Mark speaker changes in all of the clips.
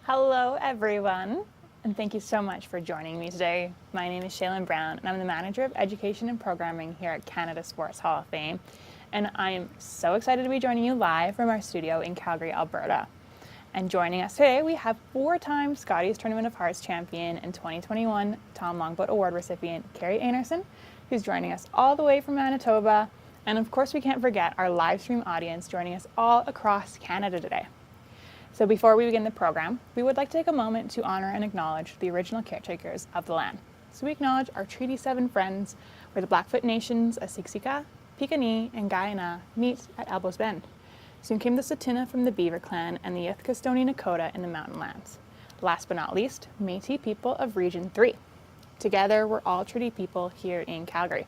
Speaker 1: Hello, everyone, and thank you so much for joining me today. My name is Shaylin Brown, and I'm the Manager of Education and Programming here at Canada Sports Hall of Fame, and I am so excited to be joining you live from our studio in Calgary, Alberta. And joining us today, we have four-time Scotties Tournament of Hearts champion and 2021 Tom Longboat Award recipient, Kerri Einarson, who's joining us all the way from Manitoba. And of course, we can't forget our live stream audience joining us all across Canada today. So before we begin the program, we would like to take a moment to honor and acknowledge the original caretakers of the land. So we acknowledge our Treaty 7 friends, where the Blackfoot nations of Siksika, Piikani, and Guyana meet at Elbows Bend. Soon came the Tsuut'ina from the Beaver Clan and the Ithka Stoney Nakoda in the Mountain Lands. Last but not least, Métis people of Region 3. Together, we're all treaty people here in Calgary.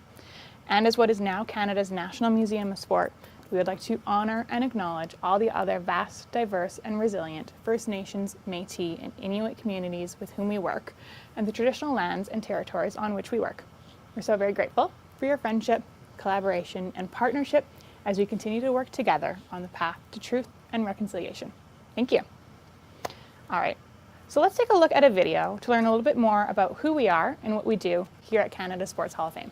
Speaker 1: And as what is now Canada's National Museum of Sport, we would like to honor and acknowledge all the other vast, diverse, and resilient First Nations, Métis, and Inuit communities with whom we work, and the traditional lands and territories on which we work. We're so very grateful for your friendship, collaboration, and partnership as we continue to work together on the path to truth and reconciliation. Thank you. All right, so let's take a look at a video to learn a little bit more about who we are and what we do here at Canada Sports Hall of Fame.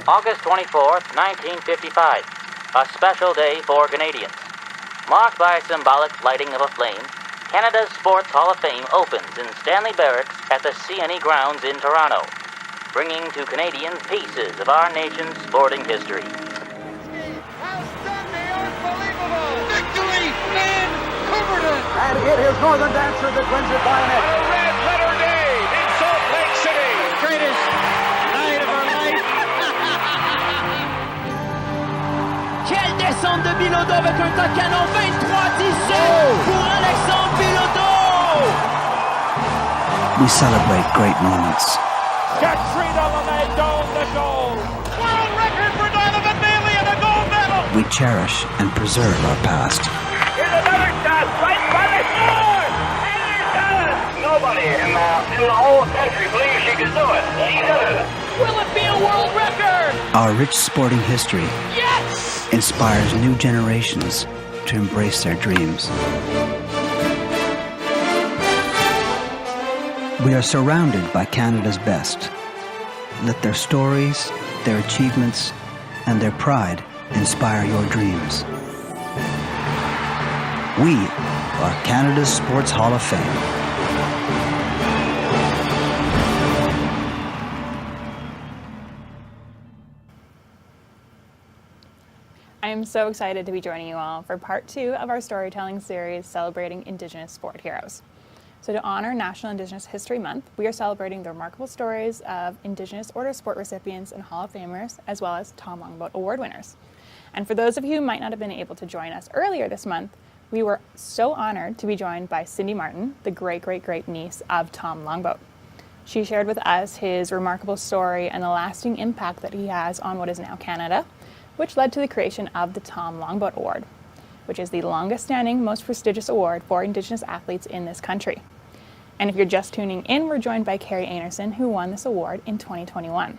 Speaker 2: August 24th, 1955, a special day for Canadians. Marked by a symbolic lighting of a flame, Canada's Sports Hall of Fame opens in Stanley Barracks at the CNE grounds in Toronto, bringing to Canadians pieces of our nation's sporting history.
Speaker 3: Outstanding, unbelievable! Victory in Cumberland!
Speaker 4: And it is Northern Dancer that wins it by a net.
Speaker 3: A red letter day in Salt Lake City!
Speaker 5: Greatest night of our life! Quelle descente de Bilodeau avec un tas de canon 23-17 pour Alexandre Bilodeau!
Speaker 6: We celebrate great moments.
Speaker 3: Katrina LeMay down the goal! World record for Donovan Bailey and a gold medal!
Speaker 6: We cherish and preserve our past.
Speaker 7: Here's another shot, right by the score! And he's done it! Nobody in the whole country believes she can do it. She did it.
Speaker 5: Will it be a world record?
Speaker 6: Our rich sporting history
Speaker 5: Yes!
Speaker 6: inspires new generations to embrace their dreams. We are surrounded by Canada's best. Let their stories, their achievements, and their pride inspire your dreams. We are Canada's Sports Hall of Fame.
Speaker 1: I am so excited to be joining you all for part 2 of our storytelling series celebrating Indigenous sport heroes. So to honor National Indigenous History Month, we are celebrating the remarkable stories of Indigenous Order Sport recipients and Hall of Famers, as well as Tom Longboat Award winners. And for those of you who might not have been able to join us earlier this month, we were so honored to be joined by Cindy Martin, the great-great-great niece of Tom Longboat. She shared with us his remarkable story and the lasting impact that he has on what is now Canada, which led to the creation of the Tom Longboat Award, which is the longest-standing, most prestigious award for Indigenous athletes in this country. And if you're just tuning in, we're joined by Kerri Einarson, who won this award in 2021.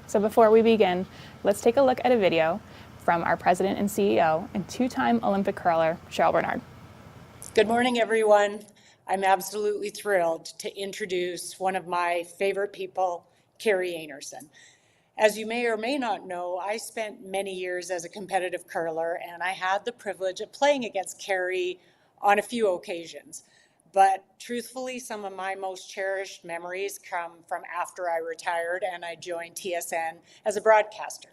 Speaker 1: So before we begin, let's take a look at a video from our president and CEO and two-time Olympic curler, Cheryl Bernard.
Speaker 8: Good morning, everyone. I'm absolutely thrilled to introduce one of my favorite people, Kerri Einarson. As you may or may not know, I spent many years as a competitive curler, and I had the privilege of playing against Kerri on a few occasions. But truthfully, some of my most cherished memories come from after I retired and I joined TSN as a broadcaster.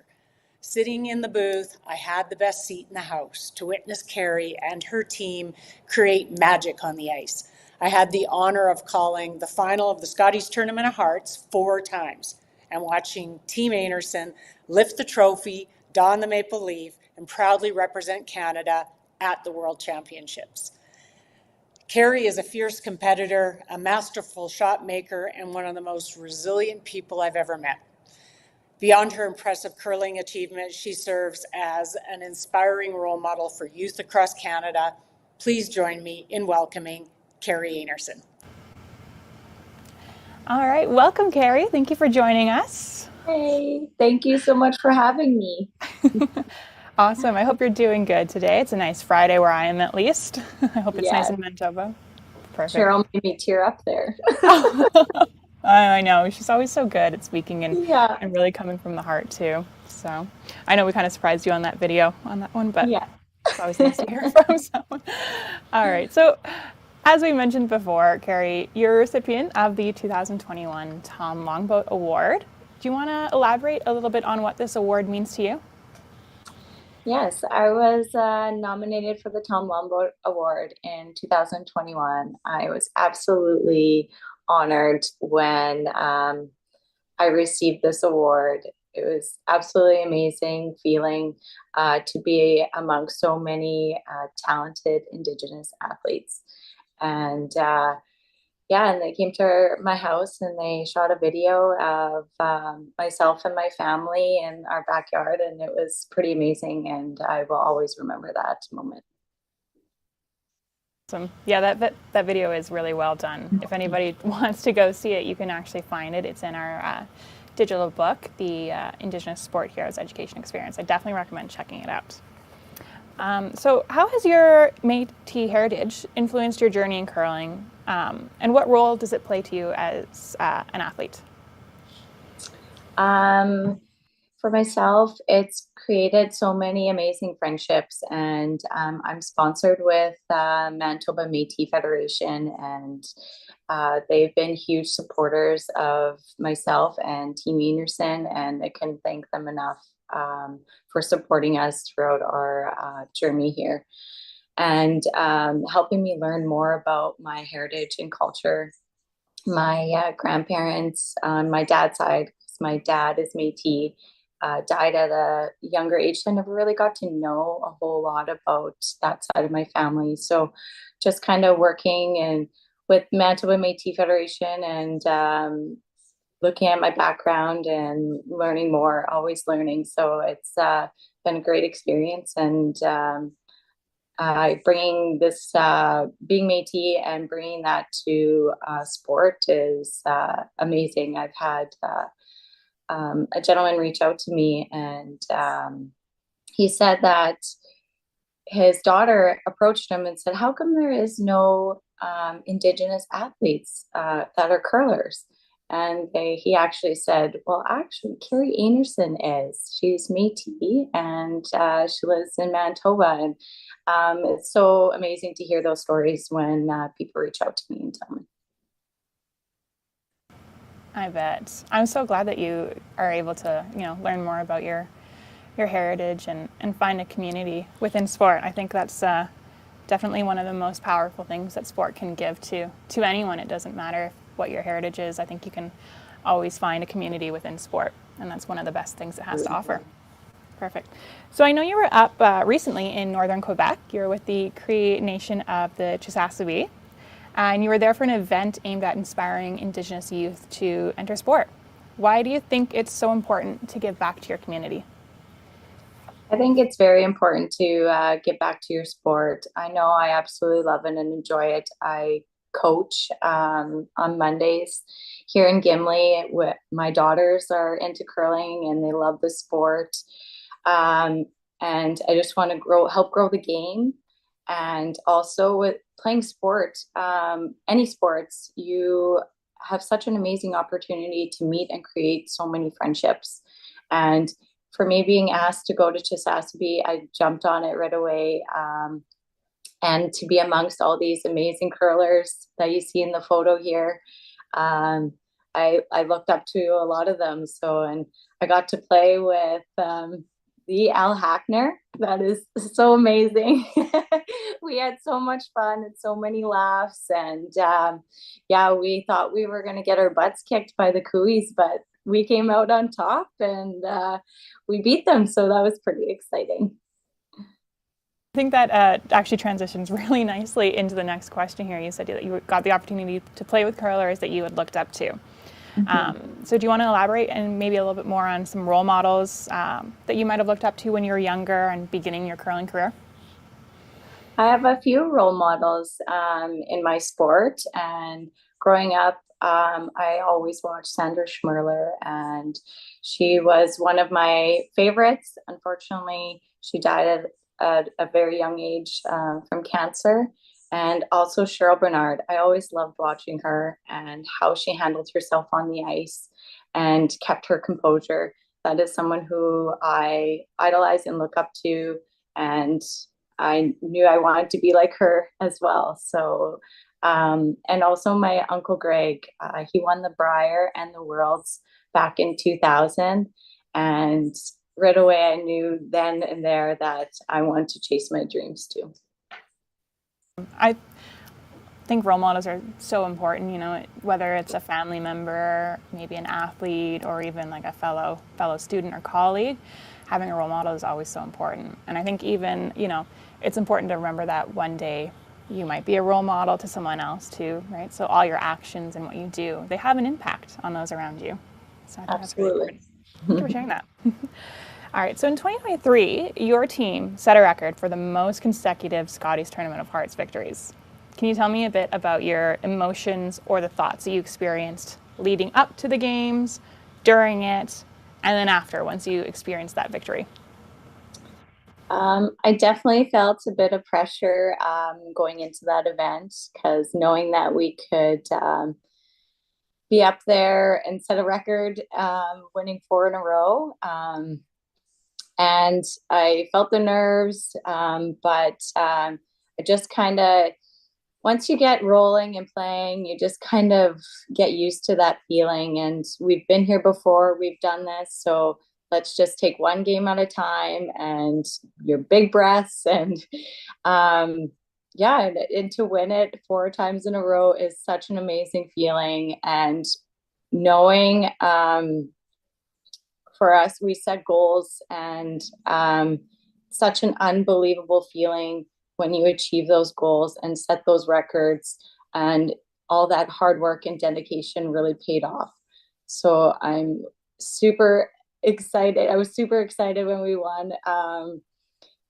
Speaker 8: Sitting in the booth, I had the best seat in the house to witness Kerri and her team create magic on the ice. I had the honor of calling the final of the Scotties Tournament of Hearts 4 times and watching Team Einarson lift the trophy, don the maple leaf, and proudly represent Canada at the World Championships. Kerri is a fierce competitor, a masterful shot maker, and one of the most resilient people I've ever met. Beyond her impressive curling achievements, she serves as an inspiring role model for youth across Canada. Please join me in welcoming Kerri Einarson.
Speaker 1: All right, welcome, Kerri. Thank you for joining us.
Speaker 9: Hey, thank you so much for having me.
Speaker 1: Awesome. I hope you're doing good today. It's a nice Friday where I am, at least. I hope it's nice
Speaker 9: Yeah,
Speaker 1: in Manitoba. Perfect.
Speaker 9: Cheryl made me tear up there.
Speaker 1: I know. She's always so good at speaking
Speaker 9: Yeah,
Speaker 1: and really coming from the heart, too. So I know we kind of surprised you on that video, on that one, but
Speaker 9: yeah.
Speaker 1: it's always nice to hear from someone. All right. So, as we mentioned before, Kerri, you're a recipient of the 2021 Tom Longboat Award. Do you want to elaborate a little bit on what this award means to you?
Speaker 9: Yes, I was nominated for the Tom Longboat Award in 2021. I was absolutely honored when I received this award. It was absolutely amazing feeling to be among so many talented Indigenous athletes. And yeah, and they came to my house and they shot a video of myself and my family in our backyard, and it was pretty amazing. And I will always remember that moment.
Speaker 1: Awesome. Yeah, that video is really well done. If anybody wants to go see it, you can actually find it. It's in our digital book, the Indigenous Sport Heroes Education Experience. I definitely recommend checking it out. So, how has your Métis heritage influenced your journey in curling, and what role does it play to you as an athlete?
Speaker 9: Um, for myself, it's created so many amazing friendships, and I'm sponsored with Manitoba Métis Federation, and they've been huge supporters of myself and Team Einarson, and I can thank them enough for supporting us throughout our journey here and helping me learn more about my heritage and culture. My grandparents on my dad's side, 'cause my dad is Métis, died at a younger age. So I never really got to know a whole lot about that side of my family. So just kind of working and with Manitoba Métis Federation and looking at my background and learning more, always learning. So it's been a great experience. And bringing this being Métis and bringing that to sport is amazing. I've had a gentleman reach out to me, and he said that his daughter approached him and said, "How come there is no Indigenous athletes that are curlers?" And he actually said, "Well, actually, Kerri Einarson is. She's Métis, and she lives in Manitoba." And it's so amazing to hear those stories when people reach out to me and tell me.
Speaker 1: I bet. I'm so glad that you are able to, learn more about your heritage and find a community within sport. I think that's definitely one of the most powerful things that sport can give to anyone. It doesn't matter what your heritage is. I think you can always find a community within sport, and that's one of the best things it has to offer. Perfect. So I know you were up recently in northern Quebec. You were with the Cree Nation of the Chisasibi, and you were there for an event aimed at inspiring Indigenous youth to enter sport. Why do you think it's so important to give back to your community?
Speaker 9: I think it's very important to get back to your sport. I know I absolutely love it and enjoy it. I coach on Mondays here in Gimli. My daughters are into curling and they love the sport. Um, and I just want to help grow the game. And also with playing sport, any sports, you have such an amazing opportunity to meet and create so many friendships. And for me being asked to go to Chisasibi, I jumped on it right away. And to be amongst all these amazing curlers that you see in the photo here, I looked up to a lot of them. So, and I got to play with the Al Hackner. That is so amazing. We had so much fun and so many laughs. And yeah, we thought we were going to get our butts kicked by the Cooies, but we came out on top and we beat them. So that was pretty exciting.
Speaker 1: I think that actually transitions really nicely into the next question here. You said that you got the opportunity to play with curlers that you had looked up to. So do you want to elaborate and maybe a little bit more on some role models that you might have looked up to when you were younger and beginning your curling career?
Speaker 9: I have a few role models in my sport, and growing up, I always watched Sandra Schmirler, and she was one of my favorites. Unfortunately, she died at a very young age from cancer. And also Cheryl Bernard. I always loved watching her and how she handled herself on the ice and kept her composure. That is someone who I idolize and look up to, and I knew I wanted to be like her as well. So, and also my Uncle Greg, he won the Brier and the Worlds back in 2000. And right away, I knew then and there that I wanted to chase my dreams too.
Speaker 1: I think role models are so important, you know, whether it's a family member, maybe an athlete, or even like a fellow student or colleague. Having a role model is always so important. And I think even, you know, it's important to remember that one day you might be a role model to someone else too, right? So all your actions and what you do, they have an impact on those around you. So I think that's really important. Thank you for sharing that. All right, so in 2023, your team set a record for the most consecutive Scotties Tournament of Hearts victories. Can you tell me a bit about your emotions or the thoughts that you experienced leading up to the games, during it, and then after, once you experienced that victory?
Speaker 9: I definitely felt a bit of pressure going into that event, because knowing that we could be up there and set a record, winning 4 in a row. And I felt the nerves, but I just kind of, once you get rolling and playing, you just kind of get used to that feeling. And we've been here before, we've done this. So let's just take one game at a time, and your big breaths. And yeah, and to win it 4 times in a row is such an amazing feeling. And knowing, for us, we set goals, and such an unbelievable feeling when you achieve those goals and set those records, and all that hard work and dedication really paid off. So I'm super excited. I was super excited when we won.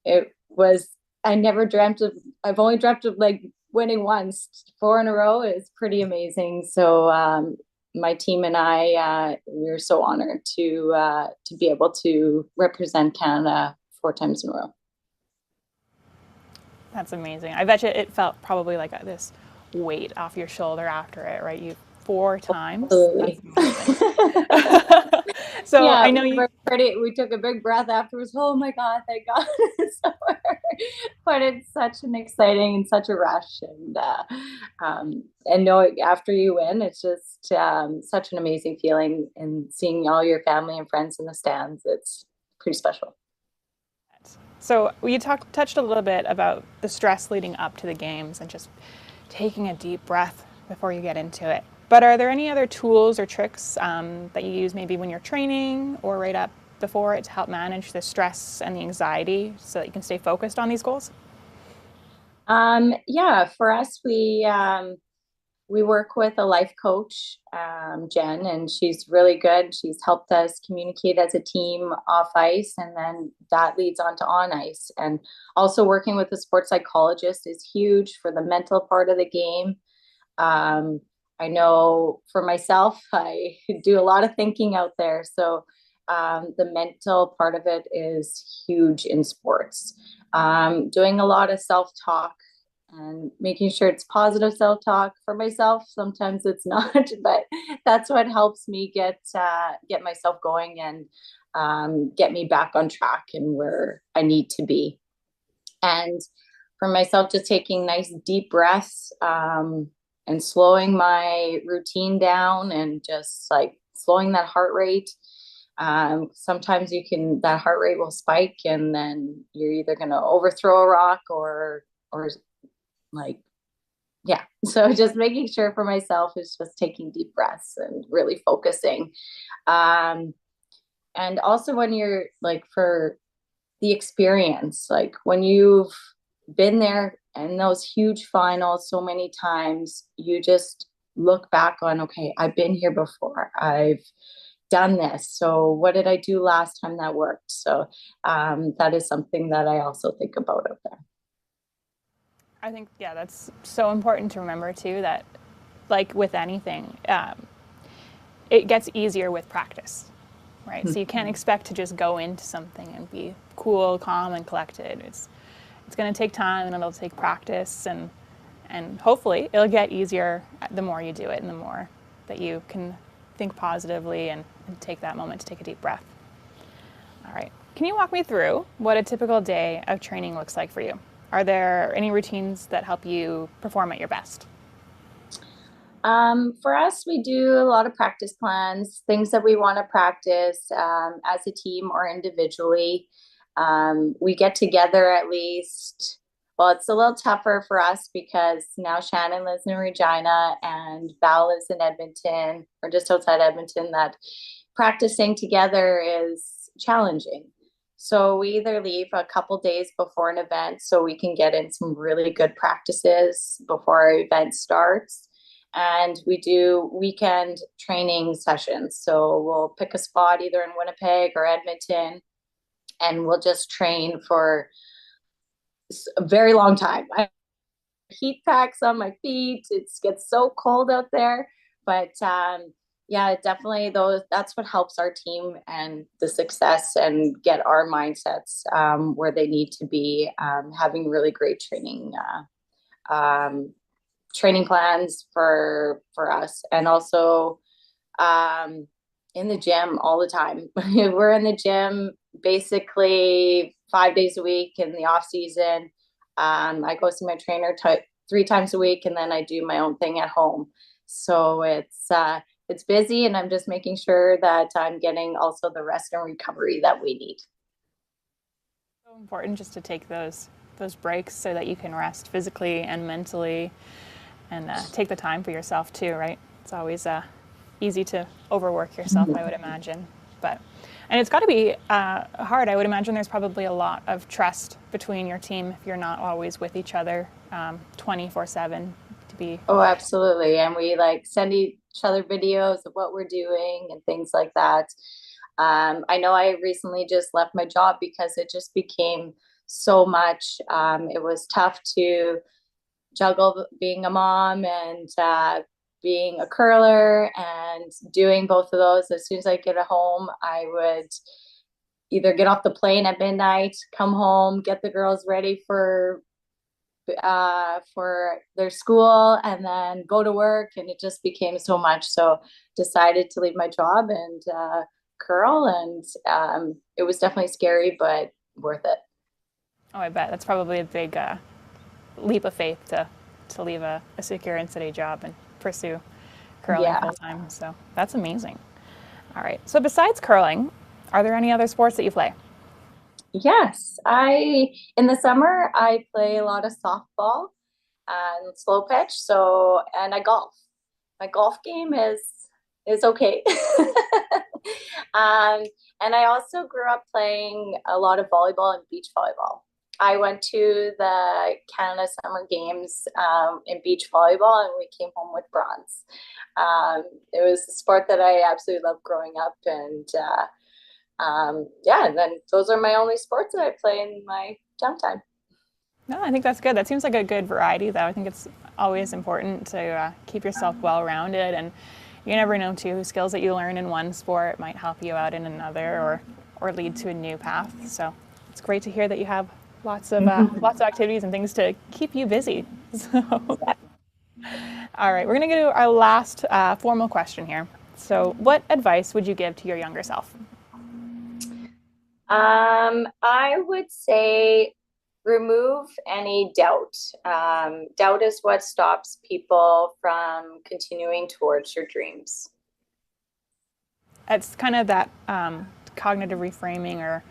Speaker 9: It was, I never dreamt of, I've only dreamt of like winning once. 4 in a row is pretty amazing. So my team and I, we're so honored to be able to represent Canada 4 times in a row.
Speaker 1: That's amazing. I bet you it felt probably like this weight off your shoulder after it, right? You 4 times.
Speaker 9: Absolutely.
Speaker 1: So
Speaker 9: yeah,
Speaker 1: I know you.
Speaker 9: We took a big breath afterwards. Oh my God, thank God. But it's such an exciting and such a rush, and knowing after you win, it's just such an amazing feeling, and seeing all your family and friends in the stands. It's pretty special.
Speaker 1: So you touched a little bit about the stress leading up to the games and just taking a deep breath before you get into it. But are there any other tools or tricks that you use maybe when you're training or right up before it to help manage the stress and the anxiety so that you can stay focused on these goals?
Speaker 9: Yeah, for us, we work with a life coach, Jen, and she's really good. She's helped us communicate as a team off ice, and then that leads on to on ice. And also working with a sports psychologist is huge for the mental part of the game. I know for myself, I do a lot of thinking out there. So the mental part of it is huge in sports. Doing a lot of self-talk and making sure it's positive self-talk. For myself, sometimes it's not, but that's what helps me get myself going and get me back on track and where I need to be. And for myself, just taking nice deep breaths and slowing my routine down, and just like slowing that heart rate. Sometimes that heart rate will spike, and then you're either going to overthrow a rock or like, yeah. So just making sure for myself is just taking deep breaths and really focusing. And also when you're like, for the experience, like when you've been there in those huge finals so many times, you just look back on, okay, I've been here before. I've done this. So what did I do last time that worked? So that is something that I also think about out there.
Speaker 1: I think, yeah, that's so important to remember too, that like with anything, it gets easier with practice, right? So you can't expect to just go into something and be cool, calm, and collected. It's going to take time, and it'll take practice, and hopefully it'll get easier the more you do it and the more that you can think positively and take that moment to take a deep breath. All right. Can you walk me through what a typical day of training looks like for you? Are there any routines that help you perform at your best?
Speaker 9: For us, we do a lot of practice plans, things that we want to practice as a team or individually. We get together at least, well, it's a little tougher for us because now Shannon lives in Regina and Val lives in Edmonton, or just outside Edmonton, that practicing together is challenging. So we either leave a couple days before an event so we can get in some really good practices before our event starts. And we do weekend training sessions. So we'll pick a spot either in Winnipeg or Edmonton, and we'll just train for a very long time. I have heat packs on my feet. It gets so cold out there. But yeah, definitely that's what helps our team and the success and get our mindsets where they need to be, having really great training plans for us, and also in the gym all the time. We're in the gym basically 5 days a week in the off season. I go see my trainer 3 times a week, and then I do my own thing at home. So it's busy, and I'm just making sure that I'm getting also the rest and recovery that we need.
Speaker 1: So important just to take those breaks so that you can rest physically and mentally, and take the time for yourself too, right? It's always easy to overwork yourself, I would imagine. And it's got to be hard. I would imagine there's probably a lot of trust between your team if you're not always with each other 24/7 to be.
Speaker 9: Oh, absolutely. And we send each other videos of what we're doing and things like that. I know I recently just left my job because it just became so much. It was tough to juggle being a mom and being a curler and doing both of those. As soon as I get home, I would either get off the plane at midnight, come home, get the girls ready for their school, and then go to work. And it just became so much. So decided to leave my job and curl. And it was definitely scary, but worth it.
Speaker 1: Oh, I bet. That's probably a big leap of faith to leave a secure and steady job and pursue curling full time. So that's amazing. All right. So besides curling, are there any other sports that you play?
Speaker 9: Yes. In the summer, I play a lot of softball and slow pitch. And I golf. My golf game is okay. And I also grew up playing a lot of volleyball and beach volleyball. I went to the Canada Summer Games in beach volleyball, and we came home with bronze. It was a sport that I absolutely loved growing up, and and then those are my only sports that I play in my downtime.
Speaker 1: No, I think that's good. That seems like a good variety, though. I think it's always important to keep yourself well-rounded, and you never know, too, skills that you learn in one sport might help you out in another or lead to a new path. So it's great to hear that you have lots of activities and things to keep you busy. So, all right, we're going to go to our last formal question here. So what advice would you give to your younger self?
Speaker 9: I would say remove any doubt. Doubt is what stops people from continuing towards your dreams.
Speaker 1: It's kind of that cognitive reframing or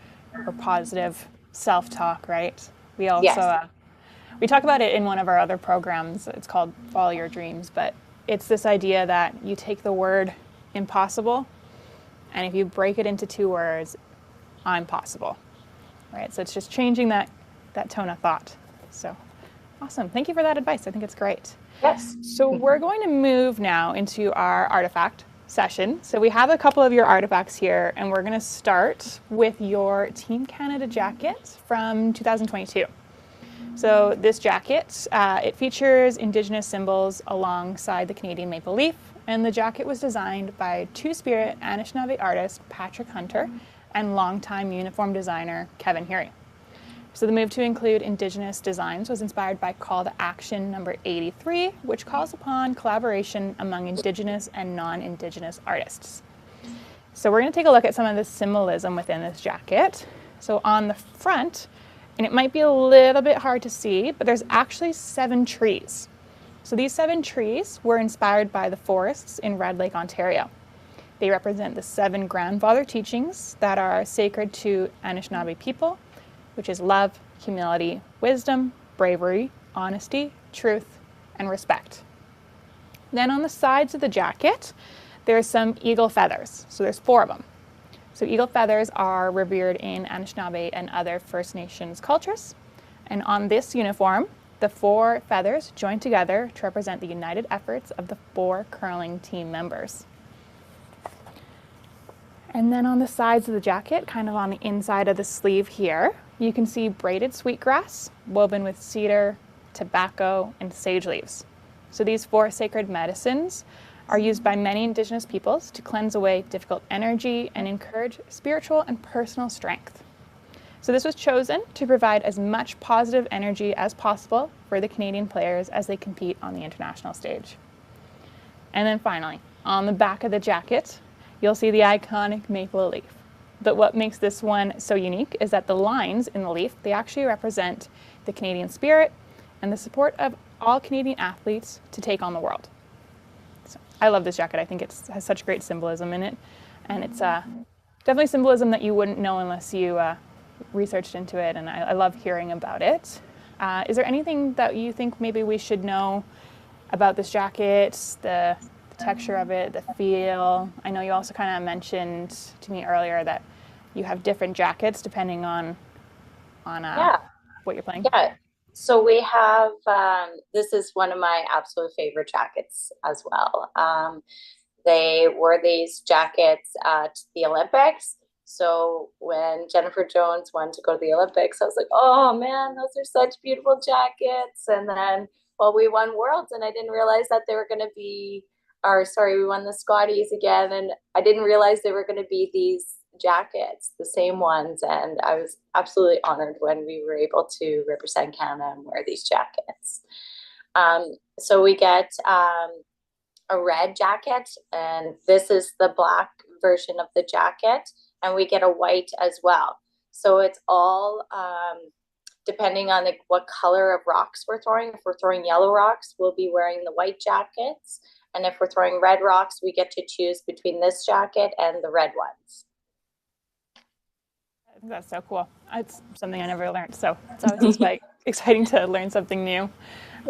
Speaker 1: positive self-talk, right? We also we talk about it in one of our other programs. It's called Follow Your Dreams, but it's this idea that you take the word impossible, and if you break it into 2 words, I'm possible, right? So it's just changing that tone of thought. So awesome. Thank you for that advice. I think it's great.
Speaker 9: Yes.
Speaker 1: So we're going to move now into our artifact session. So we have a couple of your artifacts here, and we're going to start with your Team Canada jacket from 2022. So this jacket, it features Indigenous symbols alongside the Canadian maple leaf, and the jacket was designed by Two-Spirit Anishinaabe artist Patrick Hunter and longtime uniform designer Kevin Hury. So the move to include Indigenous designs was inspired by Call to Action number 83, which calls upon collaboration among Indigenous and non-Indigenous artists. So we're going to take a look at some of the symbolism within this jacket. So on the front, and it might be a little bit hard to see, but there's actually 7 trees. So these 7 trees were inspired by the forests in Red Lake, Ontario. They represent the 7 grandfather teachings that are sacred to Anishinaabe people, which is love, humility, wisdom, bravery, honesty, truth, and respect. Then on the sides of the jacket, there's some eagle feathers. So there's 4 of them. So eagle feathers are revered in Anishinaabe and other First Nations cultures. And on this uniform, the 4 feathers join together to represent the united efforts of the 4 curling team members. And then on the sides of the jacket, kind of on the inside of the sleeve here, you can see braided sweetgrass woven with cedar, tobacco, and sage leaves. So these 4 sacred medicines are used by many Indigenous peoples to cleanse away difficult energy and encourage spiritual and personal strength. So this was chosen to provide as much positive energy as possible for the Canadian players as they compete on the international stage. And then finally, on the back of the jacket, you'll see the iconic maple leaf. But what makes this one so unique is that the lines in the leaf, they actually represent the Canadian spirit and the support of all Canadian athletes to take on the world. So I love this jacket. I think it has such great symbolism in it. And it's definitely symbolism that you wouldn't know unless you researched into it. And I love hearing about it. Is there anything that you think maybe we should know about this jacket, the texture of it, the feel? I know you also kind of mentioned to me earlier that you have different jackets depending on what you're playing.
Speaker 9: Yeah. So we have, this is one of my absolute favorite jackets as well. They wore these jackets at the Olympics. So when Jennifer Jones wanted to go to the Olympics, I was like, oh man, those are such beautiful jackets. And then, well, we won Worlds and I didn't realize that they were going to be, we won the Scotties again. And I didn't realize they were going to be these jackets, the same ones. And I was absolutely honored when we were able to represent Canada and wear these jackets. So we get a red jacket, and this is the black version of the jacket. And we get a white as well. So it's all depending on what color of rocks we're throwing. If we're throwing yellow rocks, we'll be wearing the white jackets. And if we're throwing red rocks, we get to choose between this jacket and the red ones.
Speaker 1: That's so cool. It's something I never learned. So it's always exciting to learn something new. All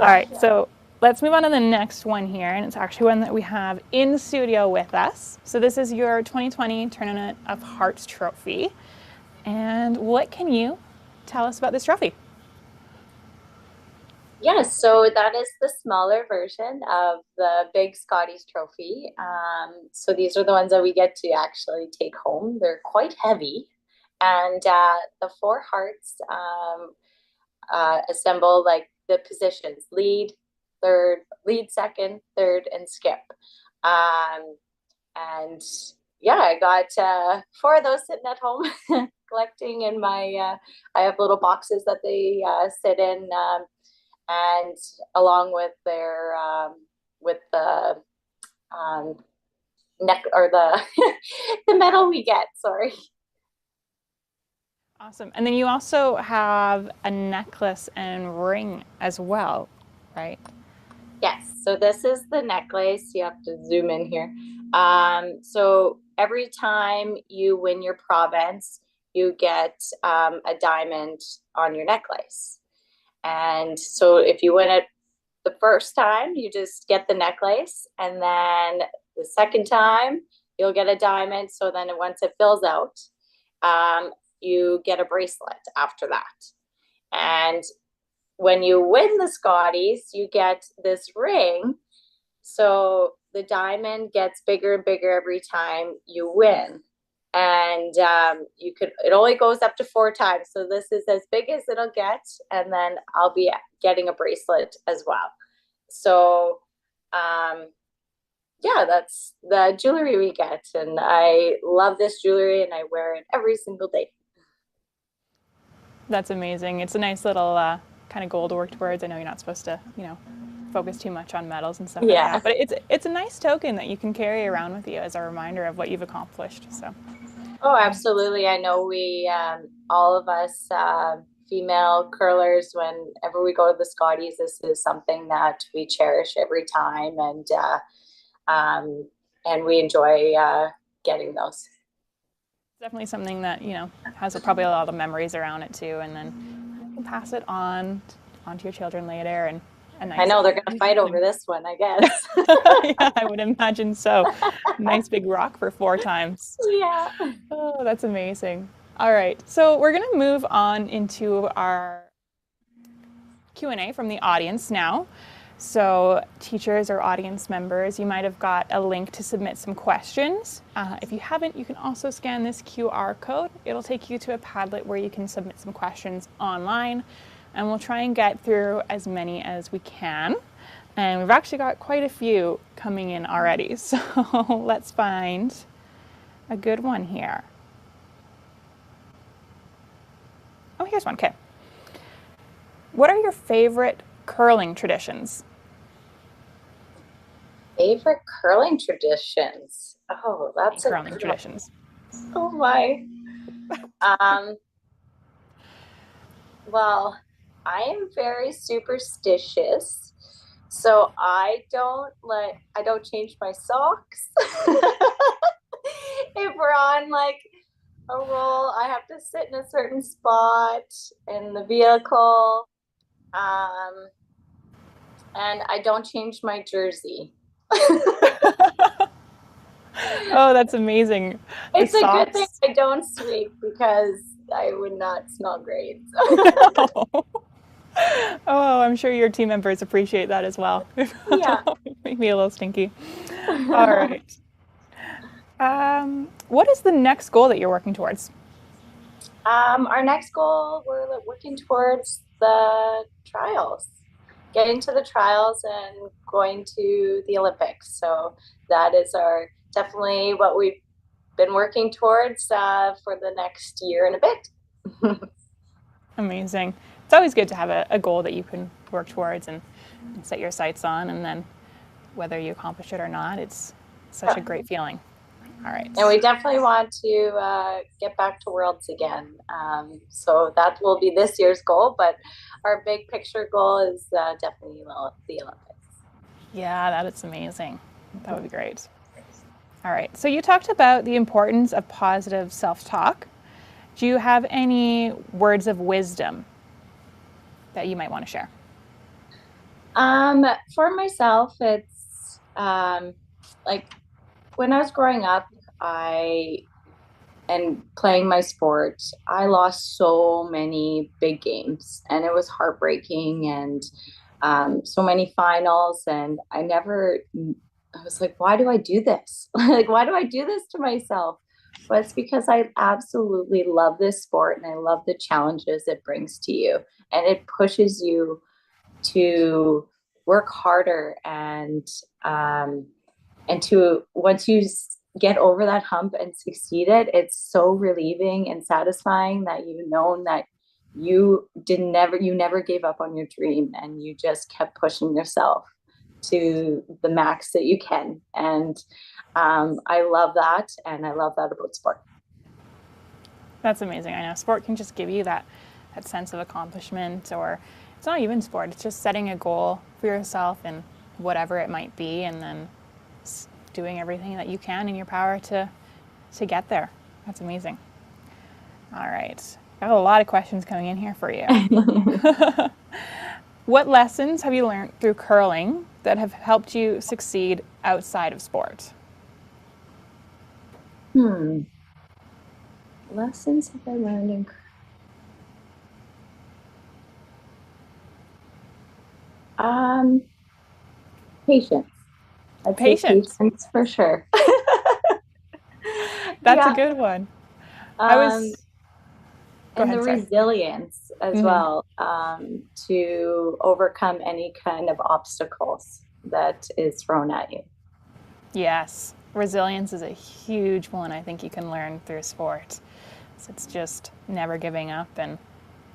Speaker 1: right, so let's move on to the next one here. And it's actually one that we have in the studio with us. So this is your 2020 Tournament of Hearts trophy. And what can you tell us about this trophy?
Speaker 9: Yes, so that is the smaller version of the big Scotties trophy. So these are the ones that we get to actually take home. They're quite heavy. And the 4 hearts assemble like the positions: lead, second, third, and skip. And yeah, I got 4 of those sitting at home collecting in my, I have little boxes that they sit in, and along with their, with the neck, or the, the medal we get, sorry.
Speaker 1: Awesome. And then you also have a necklace and ring as well, right?
Speaker 9: Yes. So this is the necklace. You have to zoom in here. So every time you win your province, you get a diamond on your necklace. And so if you win it the first time, you just get the necklace. And then the second time, you'll get a diamond. So then once it fills out, you get a bracelet after that. And when you win the Scotties, you get this ring. So the diamond gets bigger and bigger every time you win. and it only goes up to 4 times. So this is as big as it'll get, and then I'll be getting a bracelet as well. So yeah, that's the jewelry we get, and I love this jewelry and I wear it every single day.
Speaker 1: That's amazing. It's a nice little kind of goal to work towards. I know you're not supposed to, focus too much on medals and stuff like that, but it's a nice token that you can carry around with you as a reminder of what you've accomplished. So.
Speaker 9: Oh, absolutely. I know we, all of us female curlers, whenever we go to the Scotties, this is something that we cherish every time, and we enjoy getting those.
Speaker 1: Definitely something that has probably a lot of memories around it too, and then you can pass it on to your children later. And
Speaker 9: I know they're going to fight over this one, I guess.
Speaker 1: Yeah, I would imagine so. Nice big rock for 4 times.
Speaker 9: Yeah.
Speaker 1: Oh, that's amazing. All right, so we're going to move on into our Q&A from the audience now. So teachers or audience members, you might have got a link to submit some questions. If you haven't, you can also scan this QR code. It'll take you to a Padlet where you can submit some questions online, and we'll try and get through as many as we can. And we've actually got quite a few coming in already, so let's find a good one here. Oh, here's one. Okay. What are your favorite curling traditions?
Speaker 9: Favorite curling traditions? Oh, that's a
Speaker 1: curling traditions.
Speaker 9: Oh my. Well, I am very superstitious, so I don't change my socks. If we're on like a roll, I have to sit in a certain spot in the vehicle, and I don't change my jersey.
Speaker 1: Oh, that's amazing.
Speaker 9: It's a good thing I don't sweep, because I would not smell great.
Speaker 1: Oh, I'm sure your team members appreciate that as well.
Speaker 9: Yeah.
Speaker 1: Make me a little stinky. All right. What is the next goal that you're working towards?
Speaker 9: Our next goal, we're working towards the trials, getting to the trials and going to the Olympics. So that is definitely what we've been working towards for the next year and a bit.
Speaker 1: Amazing. It's always good to have a goal that you can work towards and set your sights on, and then whether you accomplish it or not, it's such a great feeling. All right.
Speaker 9: And we definitely want to get back to Worlds again. So that will be this year's goal, but our big picture goal is definitely the Olympics.
Speaker 1: Yeah, that is amazing. That would be great. All right. So you talked about the importance of positive self-talk. Do you have any words of wisdom that you might want to share?
Speaker 9: For myself, it's like when I was growing up, and playing my sport, I lost so many big games, and it was heartbreaking, and so many finals, and I was like, why do I do this? Like, why do I do this to myself? But it's because I absolutely love this sport, and I love the challenges it brings to you, and it pushes you to work harder, and to once you get over that hump and succeeded, it's so relieving and satisfying that that you never gave up on your dream, and you just kept pushing yourself to the max that you can. And I love that, and I love that about sport.
Speaker 1: That's amazing. I know sport can just give you that sense of accomplishment, or it's not even sport, it's just setting a goal for yourself and whatever it might be, and then doing everything that you can in your power to get there. That's amazing. All right. I have a lot of questions coming in here for you. What lessons have you learned through curling that have helped you succeed outside of sport?
Speaker 9: Lessons have I learned in patience. Patience for sure.
Speaker 1: That's
Speaker 9: Yeah.
Speaker 1: a good one. I was. Go
Speaker 9: And
Speaker 1: ahead,
Speaker 9: the
Speaker 1: sorry.
Speaker 9: resilience as well, to overcome any kind of obstacles that is thrown at you.
Speaker 1: Yes, resilience is a huge one I think you can learn through sport. So it's just never giving up and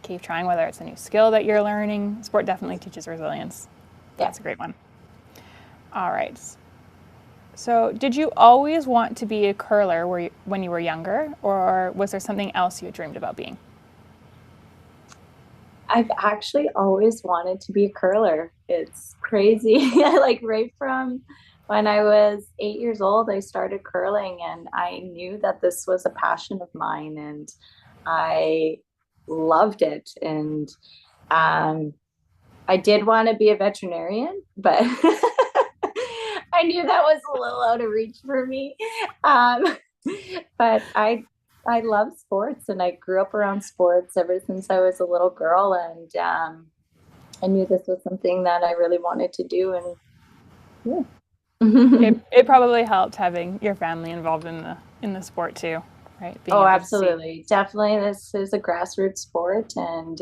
Speaker 1: keep trying, whether it's a new skill that you're learning. Sport definitely teaches resilience. That's a great one. All right. So did you always want to be a curler when you were younger, or was there something else you had dreamed about being?
Speaker 9: I've actually always wanted to be a curler. It's crazy. Like right from when I was 8 years old, I started curling, and I knew that this was a passion of mine, and I loved it. And I did want to be a veterinarian, but I knew that was a little out of reach for me. But I love sports, and I grew up around sports ever since I was a little girl, and I knew this was something that I really wanted to do. And
Speaker 1: It probably helped having your family involved in the sport too, right? Being able to see.
Speaker 9: Absolutely, definitely. This is a grassroots sport, and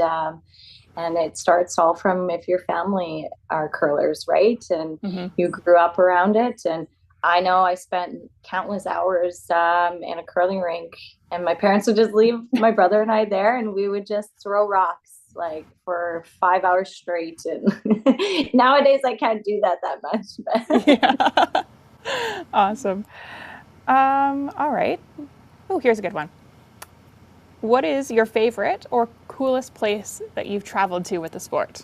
Speaker 9: it starts all from if your family are curlers, right? And you grew up around it. And I know I spent countless hours in a curling rink, and my parents would just leave my brother and I there, and we would just throw rocks like for 5 hours straight. And nowadays I can't do that much. But.
Speaker 1: Yeah. Awesome. All right. Oh, here's a good one. What is your favorite or coolest place that you've traveled to with the sport?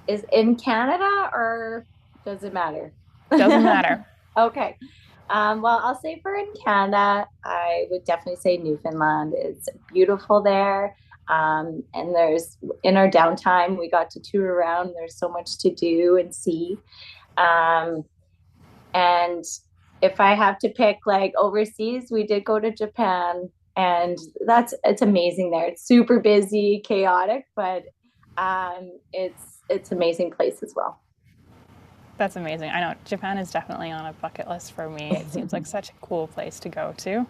Speaker 9: Is in Canada, or does it matter?
Speaker 1: Doesn't matter.
Speaker 9: Okay. Well, I'll say for in Canada, I would definitely say Newfoundland. It's beautiful there. And in our downtime, we got to tour around. There's so much to do and see. And if I have to pick like overseas, we did go to Japan, and it's amazing there. It's super busy, chaotic, but it's amazing place as well.
Speaker 1: That's amazing. I know Japan is definitely on a bucket list for me. It seems like such a cool place to go to.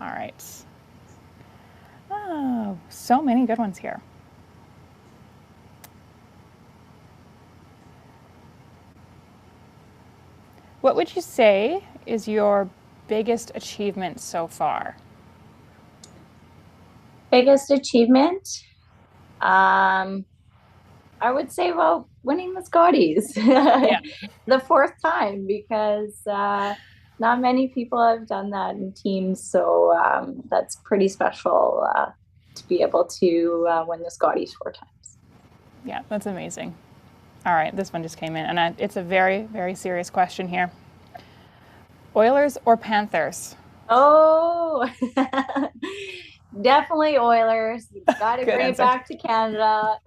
Speaker 1: All right. Oh, so many good ones here. What would you say is your biggest achievement so far?
Speaker 9: Biggest achievement? I would say, well, winning the Scotties the fourth time, because not many people have done that in teams. So that's pretty special to be able to win the Scotties 4 times.
Speaker 1: Yeah, that's amazing. All right, this one just came in, and it's a very, very serious question here. Oilers or Panthers?
Speaker 9: Oh, definitely Oilers. You got to bring it back to Canada.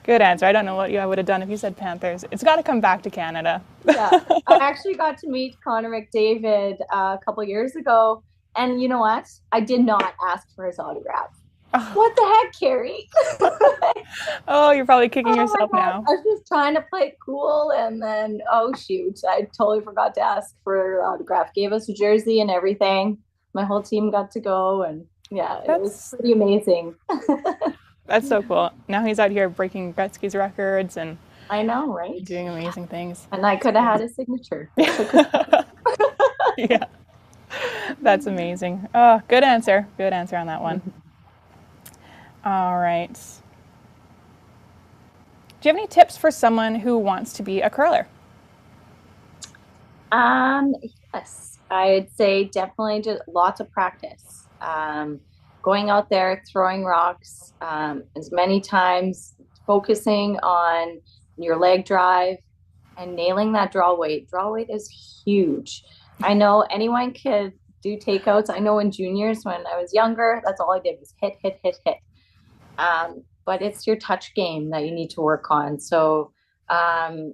Speaker 1: Good answer. I don't know what I would have done if you said Panthers. It's got to come back to Canada.
Speaker 9: Yeah, I actually got to meet Connor McDavid a couple years ago, and you know what? I did not ask for his autograph. Oh. What the heck, Kerri?
Speaker 1: Oh, you're probably kicking yourself now.
Speaker 9: I was just trying to play it cool, and then, oh shoot, I totally forgot to ask for an autograph. Gave us a jersey and everything. My whole team got to go, and yeah, it was pretty amazing.
Speaker 1: That's so cool. Now he's out here breaking Gretzky's records, and
Speaker 9: I know, right?
Speaker 1: Doing amazing things.
Speaker 9: And I could have had a signature.
Speaker 1: Yeah, that's amazing. Oh, good answer. Good answer on that one. All right. Do you have any tips for someone who wants to be a curler?
Speaker 9: Yes, I'd say definitely just lots of practice. Going out there, throwing rocks as many times, focusing on your leg drive and nailing that draw weight. Draw weight is huge. I know anyone could do takeouts. I know in juniors when I was younger, that's all I did was hit. But it's your touch game that you need to work on. So I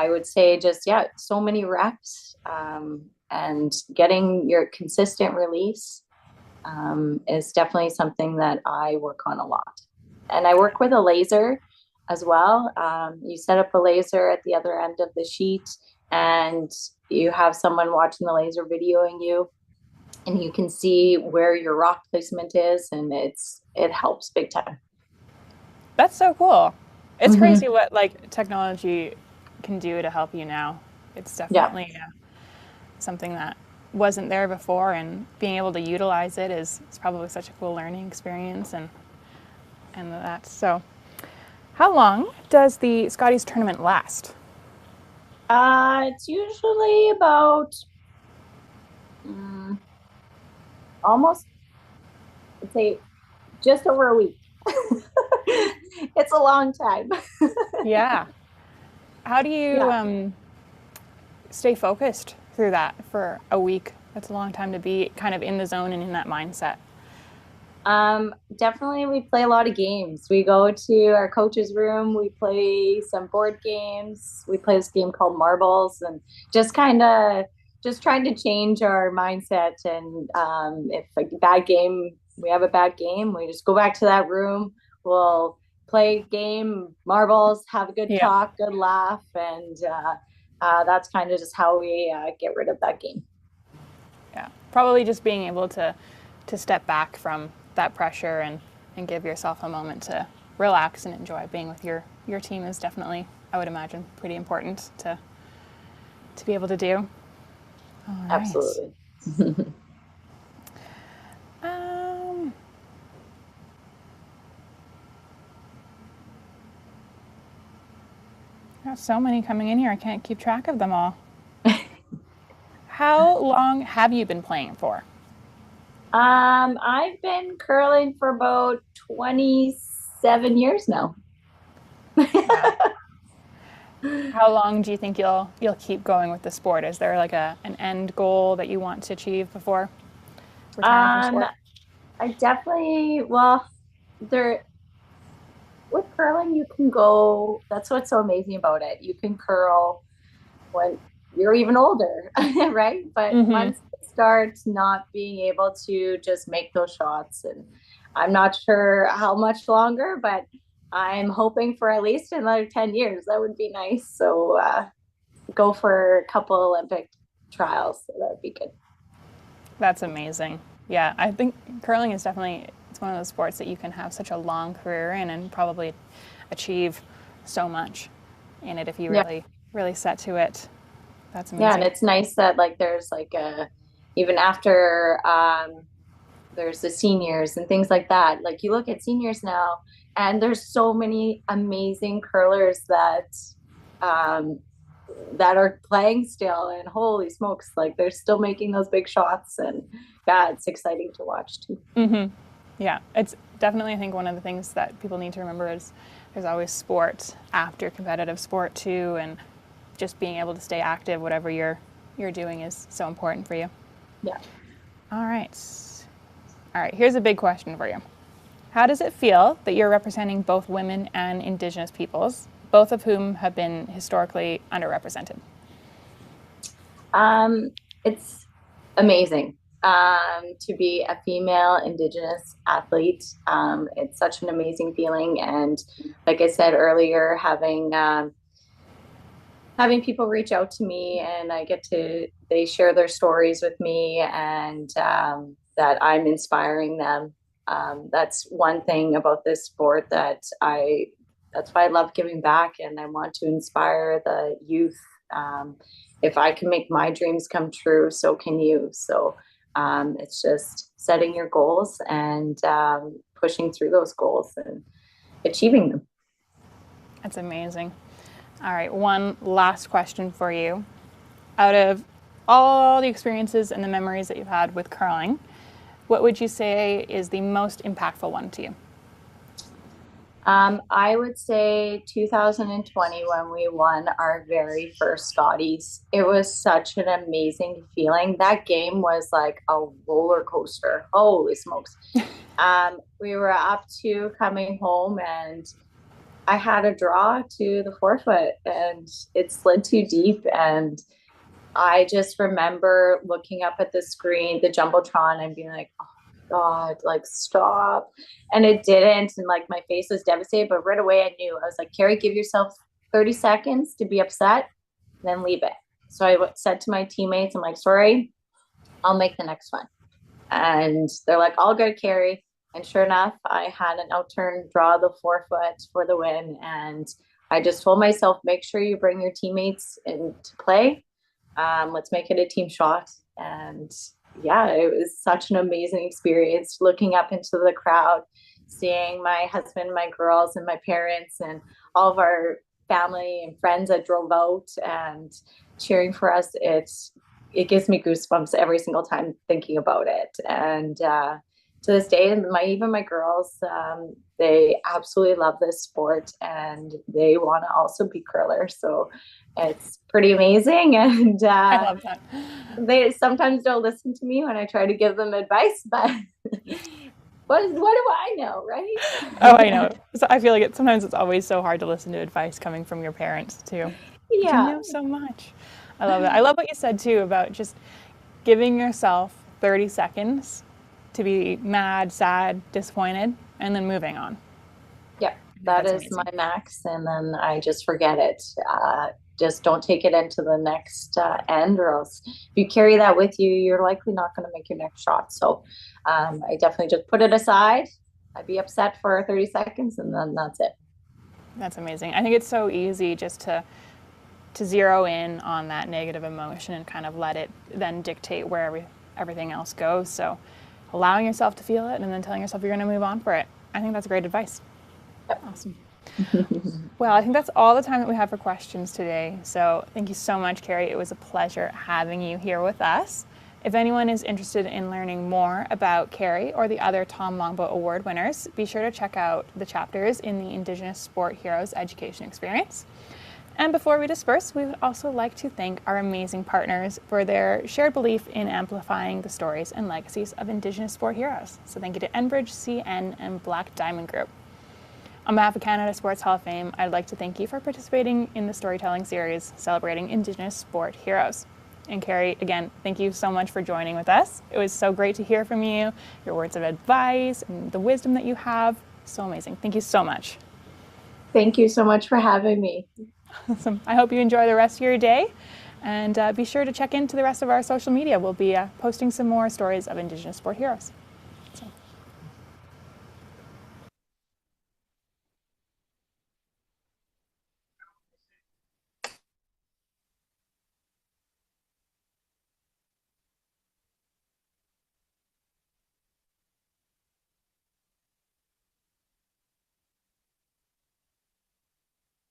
Speaker 9: would say just, so many reps and getting your consistent release is definitely something that I work on a lot. And I work with a laser as well. You set up a laser at the other end of the sheet, and you have someone watching the laser videoing you, and you can see where your rock placement is, and it helps big time.
Speaker 1: That's so cool. It's crazy what like technology can do to help you now. It's definitely something that wasn't there before, and being able to utilize it is probably such a cool learning experience. And that. So, how long does the Scotties tournament last?
Speaker 9: It's usually about almost, I'd say, just over a week. It's a long time.
Speaker 1: Yeah. How do you stay focused through that for a week? That's a long time to be kind of in the zone and in that mindset.
Speaker 9: Definitely we play a lot of games. We go to our coach's room, we play some board games. We play this game called Marbles, and just trying to change our mindset. And if we have a bad game, we just go back to that room. We'll play game, marbles, have a good talk, good laugh, and that's kind of just how we get rid of that game.
Speaker 1: Yeah, probably just being able to step back from that pressure and give yourself a moment to relax and enjoy being with your team is definitely, I would imagine, pretty important to be able to do. All right.
Speaker 9: Absolutely.
Speaker 1: Got so many coming in here, I can't keep track of them all. How long have you been playing for?
Speaker 9: I've been curling for about 27 years now.
Speaker 1: How long do you think you'll keep going with the sport? Is there like an end goal that you want to achieve before retiring from sport?
Speaker 9: I definitely, with curling, you can go, that's what's so amazing about it. You can curl when you're even older, right? But once it starts not being able to just make those shots, and I'm not sure how much longer, but I'm hoping for at least another 10 years. That would be nice. So go for a couple Olympic trials. So that would be good.
Speaker 1: That's amazing. Yeah, I think curling is definitely, it's one of those sports that you can have such a long career in and probably achieve so much in it if you really set to it. That's amazing.
Speaker 9: Yeah, and it's nice that like there's like even after there's the seniors and things like that. Like you look at seniors now, and there's so many amazing curlers that are playing still, and holy smokes, like they're still making those big shots, and it's exciting to watch too.
Speaker 1: Yeah, it's definitely, I think, one of the things that people need to remember is there's always sport after competitive sport too, and just being able to stay active, whatever you're doing, is so important for you.
Speaker 9: Yeah.
Speaker 1: All right, here's a big question for you. How does it feel that you're representing both women and Indigenous peoples, both of whom have been historically underrepresented?
Speaker 9: It's amazing to be a female Indigenous athlete. It's such an amazing feeling, and like I said earlier, having people reach out to me, and they share their stories with me, and that I'm inspiring them. That's one thing about this sport that's why I love giving back, and I want to inspire the youth. If I can make my dreams come true, so can you. So it's just setting your goals and pushing through those goals and achieving them.
Speaker 1: That's amazing. All right, one last question for you. Out of all the experiences and the memories that you've had with curling, what would you say is the most impactful one to you?
Speaker 9: I would say 2020, when we won our very first Scotties. It was such an amazing feeling. That game was like a roller coaster. Holy smokes. We were up to coming home, and I had a draw to the forefoot, and it slid too deep. And I just remember looking up at the screen, the Jumbotron, and being like, oh God, like stop. And it didn't. And like my face was devastated, but right away I knew. I was like, Kerri, give yourself 30 seconds to be upset, then leave it. So I said to my teammates, I'm like, sorry, I'll make the next one. And they're like, all good, Kerri. And sure enough, I had an outturn draw the 4-foot for the win. And I just told myself, make sure you bring your teammates into play. Let's make it a team shot. And yeah, it was such an amazing experience looking up into the crowd, seeing my husband, my girls, and my parents, and all of our family and friends that drove out and cheering for us. It gives me goosebumps every single time thinking about it. And to this day, even my girls, they absolutely love this sport, and they want to also be curlers. So it's pretty amazing. And
Speaker 1: I love that.
Speaker 9: They sometimes don't listen to me when I try to give them advice, but what do I know, right?
Speaker 1: Oh, I know. So I feel like sometimes it's always so hard to listen to advice coming from your parents too.
Speaker 9: Yeah.
Speaker 1: You know so much. I love that. I love what you said too about just giving yourself 30 seconds to be mad, sad, disappointed, and then moving on.
Speaker 9: Yeah, that is
Speaker 1: amazing.
Speaker 9: my max. And then I just forget it. Just don't take it into the next end, or else if you carry that with you, you're likely not going to make your next shot. So I definitely just put it aside. I'd be upset for 30 seconds, and then that's it.
Speaker 1: That's amazing. I think it's so easy just to zero in on that negative emotion and kind of let it then dictate where everything else goes. So allowing yourself to feel it and then telling yourself you're going to move on for it. I think that's great advice.
Speaker 9: Yep.
Speaker 1: Awesome. Well, I think that's all the time that we have for questions today. So thank you so much, Kerri. It was a pleasure having you here with us. If anyone is interested in learning more about Kerri or the other Tom Longboat Award winners, be sure to check out the chapters in the Indigenous Sport Heroes Education Experience. And before we disperse, we would also like to thank our amazing partners for their shared belief in amplifying the stories and legacies of Indigenous sport heroes. So thank you to Enbridge, CN, and Black Diamond Group. On behalf of Canada Sports Hall of Fame, I'd like to thank you for participating in the storytelling series celebrating Indigenous sport heroes. And Kerri, again, thank you so much for joining with us. It was so great to hear from you, your words of advice, and the wisdom that you have. So amazing. Thank you so much.
Speaker 9: Thank you so much for having me.
Speaker 1: Awesome. I hope you enjoy the rest of your day, and be sure to check into the rest of our social media. We'll be posting some more stories of Indigenous sport heroes.